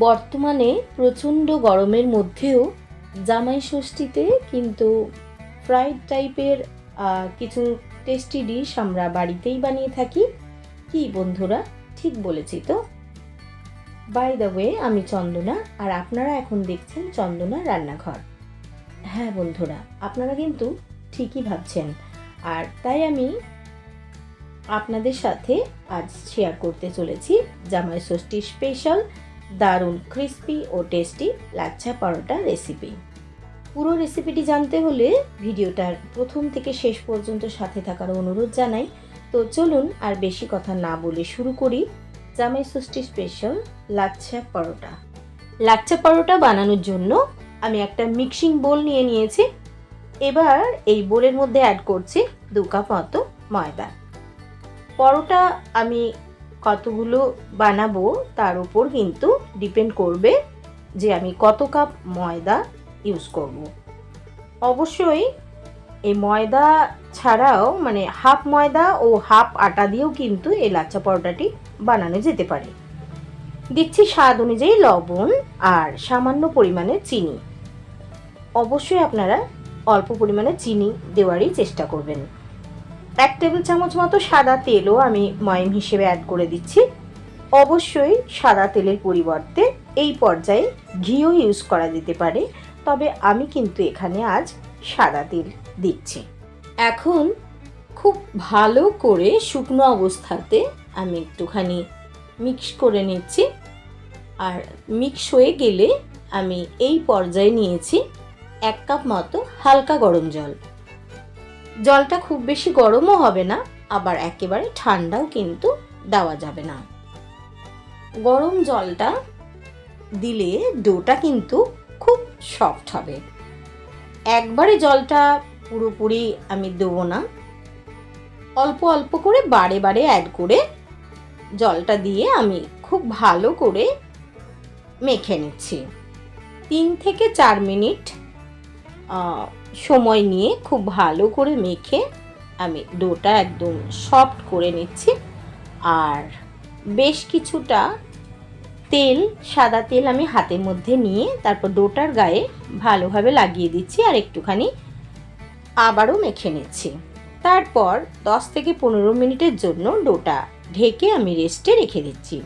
বর্তমানে প্রচণ্ড গরমের মধ্যেও জামাই ষষ্ঠীতে কিন্তু ফ্রাইড টাইপের কিছু টেস্টি ডিশ আমরা বাড়িতেই বানিয়ে থাকি। কি বন্ধুরা, ঠিক বলেছি তো? বাই দ্য ওয়ে, আমি চন্দনা, আর আপনারা এখন দেখছেন চন্দনা রান্নাঘর। হ্যাঁ বন্ধুরা, আপনারা কিন্তু ঠিকই ভাবছেন, আর তাই আমি আপনাদের সাথে আজ শেয়ার করতে চলেছি জামাই ষষ্ঠী স্পেশাল দারুণ ক্রিস্পি ও টেস্টি লাচ্ছা পরোটা রেসিপি। পুরো রেসিপিটি জানতে হলে ভিডিওটার প্রথম থেকে শেষ পর্যন্ত সাথে থাকার অনুরোধ জানাই। তো চলুন আর বেশি কথা না বলে শুরু করি জামাই ষষ্ঠী স্পেশাল লাচ্ছা পরোটা। লাচ্ছা পরোটা বানানোর জন্য আমি একটা মিক্সিং বোল নিয়ে নিয়েছি। এবার এই বোলের মধ্যে অ্যাড করছি 2 কাপ মতো ময়দা। পরোটা আমি কতগুলো বানাবো তার উপর কিন্তু ডিপেন্ড করবে যে আমি কত কাপ ময়দা ইউজ করব। অবশ্যই এই ময়দা ছাড়াও মানে হাফ ময়দা ও হাফ আটা দিয়েও কিন্তু এই লাচ্ছা পরোটাটি বানানো যেতে পারে। দিচ্ছি স্বাদ অনুযায়ী লবণ আর সামান্য পরিমাণে চিনি। অবশ্যই আপনারা অল্প পরিমাণে চিনি দেওয়ারই চেষ্টা করবেন। 1 টেবিল চামচ মতো সাদা তেলও আমি ময়ম হিসেবে অ্যাড করে দিচ্ছি। অবশ্যই সাদা তেলের পরিবর্তে এই পর্যায়ে ঘিও ইউজ করা যেতে পারে, তবে আমি কিন্তু এখানে আজ সাদা তেল দিচ্ছি। এখন খুব ভালো করে শুকনো অবস্থাতে আমি একটুখানি মিক্স করে নিচ্ছি, আর মিক্স হয়ে গেলে আমি এই পর্যায়ে নিয়েছি 1 কাপ মতো হালকা গরম জল। জলটা খুব বেশি গরমও হবে না, আবার একেবারে ঠান্ডাও কিন্তু দেওয়া যাবে না। গরম জলটা দিলে ডোটা কিন্তু খুব সফট হবে। একবারে জলটা পুরোপুরি আমি দেবো না, অল্প অল্প করে বারে বারে অ্যাড করে জলটা দিয়ে আমি খুব ভালো করে মেখে নিচ্ছি। 3 থেকে 4 মিনিট সময় নিয়ে খুব ভালো করে মেখে আমি ডোটা একদম সফট করে নিচ্ছি। আর বেশ কিছুটা তেল, সাদা তেল আমি হাতের মধ্যে নিয়ে তারপর ডোটার গায়ে ভালোভাবে লাগিয়ে দিচ্ছি, আর একটুখানি আবারও মেখে নিচ্ছি। তারপর 10 থেকে 15 মিনিটের জন্য ডোটা ঢেকে আমি রেস্টে রেখে দিচ্ছি।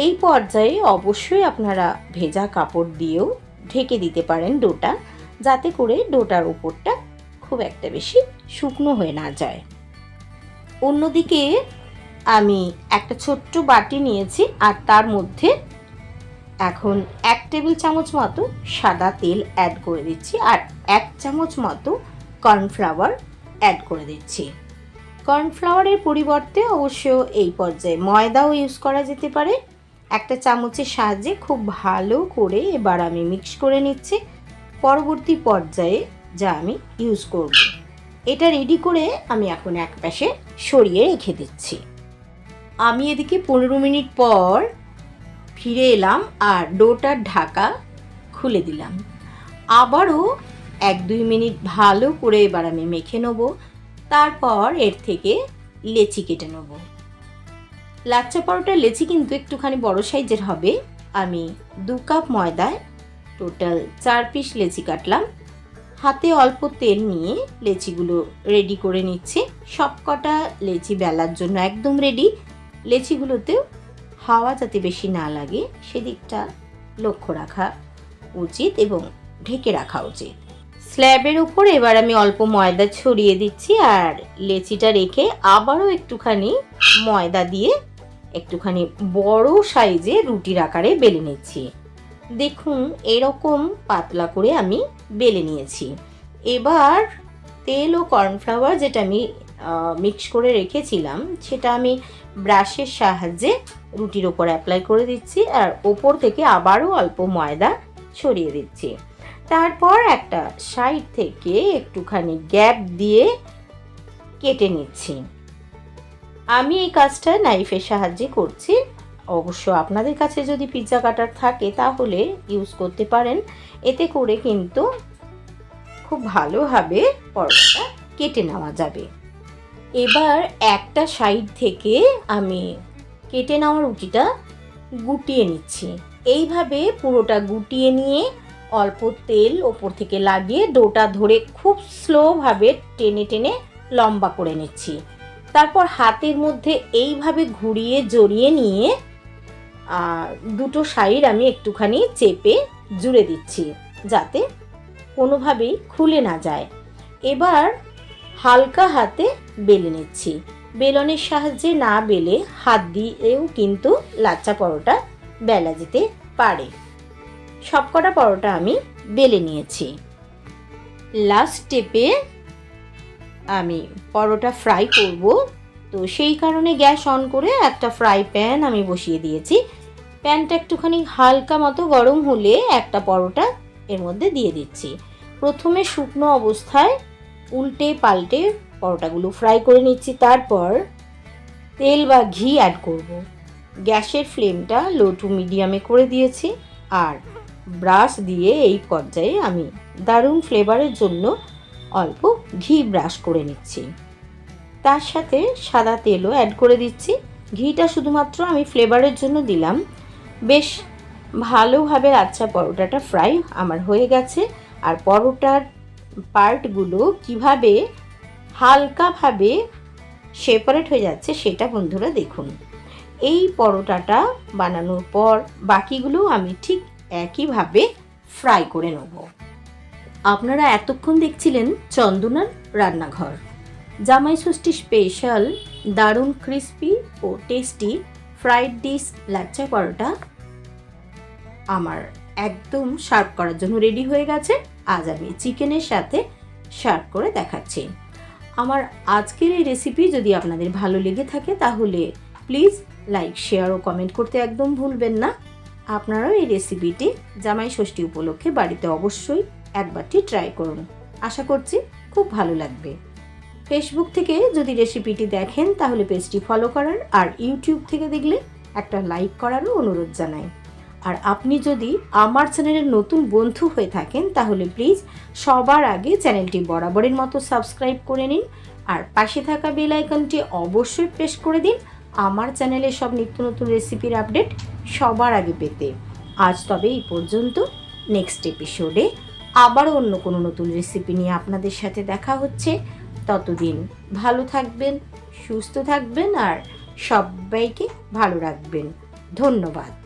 এই পর্যায়ে অবশ্যই আপনারা ভেজা কাপড় দিয়েও ঢেকে দিতে পারেন ডোটা, যাতে করে ডোটার উপরটা খুব একটা বেশি শুকনো হয়ে না যায়। অন্যদিকে আমি একটা ছোট্ট বাটি নিয়েছি, আর তার মধ্যে এখন 1 টেবিল চামচ মতো সাদা তেল অ্যাড করে দিচ্ছি, আর 1 চামচ মতো কর্নফ্লাওয়ার অ্যাড করে দিচ্ছি। কর্নফ্লাওয়ারের পরিবর্তে অবশ্য এই পর্যায়ে ময়দাও ইউজ করা যেতে পারে। একটা চামচের সাহায্যে খুব ভালো করে এবার আমি মিক্স করে নিচ্ছি। পরবর্তী পর্যায়ে যা আমি ইউজ করব, এটা রেডি করে আমি এখন এক পাশে সরিয়ে রেখে দিচ্ছি। আমি এদিকে 15 মিনিট পর ফিরে এলাম, আর ডোটার ঢাকা খুলে দিলাম। আবারও 1-2 মিনিট ভালো করে এবার আমি মেখে নেব। তারপর এর থেকে লেচি কেটে নেব। লাচ্ছা পরোটার লেচি কিন্তু একটুখানি বড় সাইজের হবে। আমি 2 কাপ ময়দায় টোটাল 4 পিস লেচি কাটলাম। হাতে অল্প তেল নিয়ে লেচিগুলো রেডি করে নিচ্ছি। সবকটা লেচি বেলার জন্য একদম রেডি। লেচিগুলোতেও হাওয়া যাতে বেশি না লাগে সেদিকটা লক্ষ্য রাখা উচিত এবং ঢেকে রাখা উচিত। স্ল্যাবের উপর এবার আমি অল্প ময়দা ছড়িয়ে দিচ্ছি, আর লেচিটা রেখে আবারও একটুখানি ময়দা দিয়ে একটুখানি বড় সাইজে রুটির আকারে বেলে নিচ্ছি। দেখুন এরকম পাতলা করে আমি বেলে নিয়েছি। এবার তেল ও কর্নফ্লাওয়ার যেটা আমি মিক্স করে রেখেছিলাম সেটা আমি ব্রাশের সাহায্যে রুটির ওপর অ্যাপ্লাই করে দিচ্ছি, আর ওপর থেকে আবারও অল্প ময়দা ছড়িয়ে দিচ্ছি। তারপর একটা সাইড থেকে একটুখানি গ্যাপ দিয়ে কেটে নিচ্ছি। আমি এই কাজটা নাইফের সাহায্যে করছি। অবশ্য আপনাদের কাছে যদি পিৎজা কাটার থাকে তাহলে ইউজ করতে পারেন, এতে করে কিন্তু খুব ভালোভাবে পরোটাটা কেটে নেওয়া যাবে। এবার একটা সাইড থেকে আমি কেটে নেওয়া রুটিটা গুটিয়ে নিচ্ছি। এইভাবে পুরোটা গুটিয়ে নিয়ে অল্প তেল ওপর থেকে লাগিয়ে ডোটা ধরে খুব স্লোভাবে টেনে টেনে লম্বা করে নিচ্ছি। তারপর হাতের মধ্যে এইভাবে ঘুরিয়ে জড়িয়ে নিয়ে দুটো সাইড আমি একটুখানি চেপে জুড়ে দিচ্ছি যাতে কোনোভাবেই খুলে না যায়। এবার হালকা হাতে বেলে নিচ্ছি। বেলনের সাহায্যে না বেলে হাত দিয়েও কিন্তু লাচ্চা পরোটা বেলা যেতে পারে। সবকটা পরোটা আমি বেলে নিয়েছি। লাস্ট স্টেপে আমি পরোটা ফ্রাই করব, তো সেই কারণে গ্যাস অন করে একটা ফ্রাই প্যান আমি বসিয়ে দিয়েছি। প্যানটা একটুখানি হালকা মতো গরম হলে একটা পরোটা এর মধ্যে দিয়ে দিচ্ছি। প্রথমে শুকনো অবস্থায় উল্টে পাল্টে পরোটাগুলো ফ্রাই করে নিচ্ছি। তারপর তেল বা ঘি অ্যাড করব। গ্যাসের ফ্লেমটা লো টু মিডিয়ামে করে দিয়েছি আর ব্রাশ দিয়ে এই পর্যায়ে আমি দারুণ ফ্লেভারের জন্য অল্প ঘি ব্রাশ করে নিচ্ছি। তার সাথে সাদা তেলও অ্যাড করে দিচ্ছি। ঘিটা শুধুমাত্র আমি ফ্লেভারের জন্য দিলাম। বেশ ভালোভাবে লাচ্ছা পরোটাটা ফ্রাই আমার হয়ে গেছে। আর পরোটার পার্টগুলো কিভাবে হালকাভাবে সেপারেট হয়ে যাচ্ছে সেটা বন্ধুরা দেখুন। এই পরোটাটা বানানোর পর বাকিগুলো আমি ঠিক একইভাবে ফ্রাই করে নেব। আপনারা এতক্ষণ দেখছিলেন চন্দনার রান্নাঘর। জামাই ষষ্ঠী স্পেশাল দারুণ ক্রিস্পি ও tasty fried dish lachha paratha আমার একদম সার্ভ করার জন্য রেডি হয়ে গেছে। আজ আমি চিকেনের সাথে সার্ভ করে দেখাচ্ছি। আমার আজকের এই রেসিপি যদি আপনাদের ভালো লেগে থাকে তাহলে প্লিজ লাইক, শেয়ার ও কমেন্ট করতে একদম ভুলবেন না। আপনারাও এই রেসিপিটি জামাই ষষ্ঠী উপলক্ষে বাড়িতে অবশ্যই একবারটি ট্রাই করুন। আশা করছি খুব ভালো লাগবে। ফেসবুক থেকে যদি রেসিপিটি দেখেন তাহলে পেজটি ফলো করার আর ইউটিউব থেকে দেখলে একটা লাইক করারও অনুরোধ জানাই। আর আপনি যদি আমার চ্যানেলের নতুন বন্ধু হয়ে থাকেন তাহলে প্লিজ সবার আগে চ্যানেলটি বরাবরের মতো সাবস্ক্রাইব করে নিন আর পাশে থাকা বেল আইকনটি অবশ্যই প্রেস করে দিন আমার চ্যানেলে সব নিত্য নতুন রেসিপির আপডেট সবার আগে পেতে। আজ তবে এই পর্যন্ত। নেক্সট এপিসোডে আবারও অন্য কোনো নতুন রেসিপি নিয়ে আপনাদের সাথে দেখা হচ্ছে। ততদিন ভালো থাকবেন, সুস্থ থাকবেন আর সবাইকে ভালো রাখবেন। ধন্যবাদ।